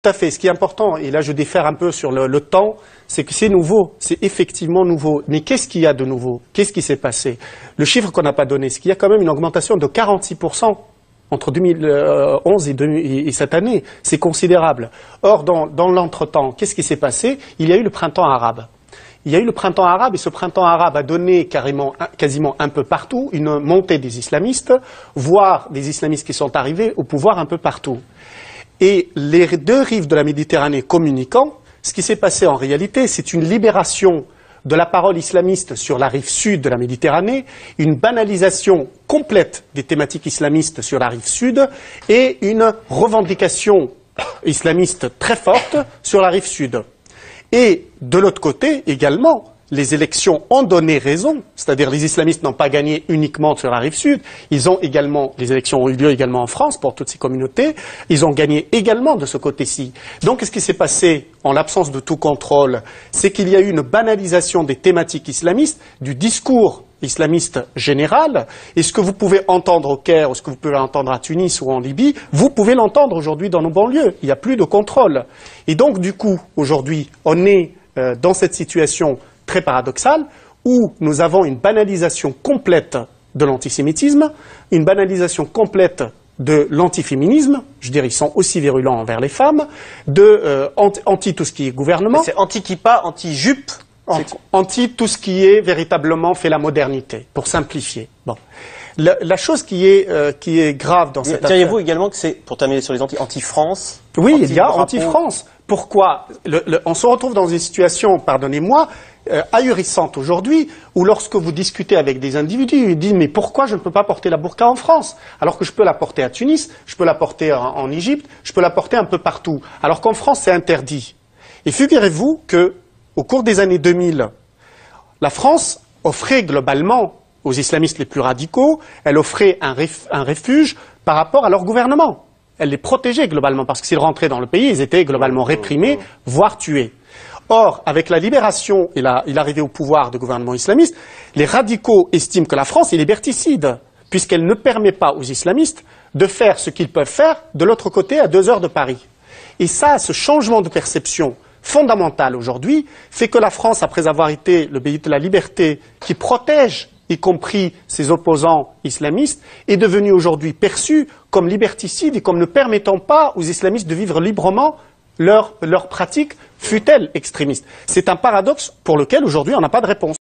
Tout à fait. Ce qui est important, et là je diffère un peu sur le temps, c'est que c'est nouveau, c'est effectivement nouveau. Mais qu'est-ce qu'il y a de nouveau? Qu'est-ce qui s'est passé? Le chiffre qu'on n'a pas donné, c'est qu'il y a quand même une augmentation de 46% entre 2011 et cette année. C'est considérable. Or, dans l'entretemps, qu'est-ce qui s'est passé? Il y a eu le printemps arabe. Il y a eu le printemps arabe et ce printemps arabe a donné quasiment un peu partout une montée des islamistes, voire des islamistes qui sont arrivés au pouvoir un peu partout. Et les deux rives de la Méditerranée communiquant, ce qui s'est passé en réalité, c'est une libération de la parole islamiste sur la rive sud de la Méditerranée, une banalisation complète des thématiques islamistes sur la rive sud et une revendication islamiste très forte sur la rive sud. Et de l'autre côté, également, les élections ont donné raison, c'est-à-dire les islamistes n'ont pas gagné uniquement sur la rive sud, les élections ont eu lieu également en France pour toutes ces communautés, ils ont gagné également de ce côté-ci. Donc ce qui s'est passé en l'absence de tout contrôle, c'est qu'il y a eu une banalisation des thématiques islamistes, du discours islamiste général, et ce que vous pouvez entendre au Caire, ou ce que vous pouvez entendre à Tunis ou en Libye, vous pouvez l'entendre aujourd'hui dans nos banlieues, il n'y a plus de contrôle. Et donc du coup, aujourd'hui, on est dans cette situation très paradoxal, où nous avons une banalisation complète de l'antisémitisme, une banalisation complète de l'antiféminisme, je dirais ils sont aussi virulents envers les femmes, anti tout ce qui est gouvernement. C'est anti-kippa, anti-jupe, anti tout ce qui est véritablement fait la modernité, pour simplifier. Bon. La chose qui est grave dans cette affaire... Diriez-vous également que c'est, pour terminer sur les anti-France? Oui, il y a anti-France. Pourquoi? On se retrouve dans une situation, pardonnez-moi, ahurissante aujourd'hui, où lorsque vous discutez avec des individus, ils disent « mais pourquoi je ne peux pas porter la burqa en France? Alors que je peux la porter à Tunis, je peux la porter en Égypte, je peux la porter un peu partout. Alors qu'en France, c'est interdit. » Et figurez-vous qu'au cours des années 2000, la France offrait globalement aux islamistes les plus radicaux, elle offrait un refuge par rapport à leur gouvernement. Elle les protégeait globalement, parce que s'ils rentraient dans le pays, ils étaient globalement réprimés, voire tués. Or, avec la libération et l'arrivée au pouvoir de gouvernements islamistes, les radicaux estiment que la France est liberticide, puisqu'elle ne permet pas aux islamistes de faire ce qu'ils peuvent faire de l'autre côté, à 2 heures de Paris. Et ça, ce changement de perception fondamental aujourd'hui, fait que la France, après avoir été le pays de la liberté qui protège y compris ses opposants islamistes, est devenue aujourd'hui perçue comme liberticide et comme ne permettant pas aux islamistes de vivre librement leur pratique, fût-elle extrémiste. C'est un paradoxe pour lequel aujourd'hui on n'a pas de réponse.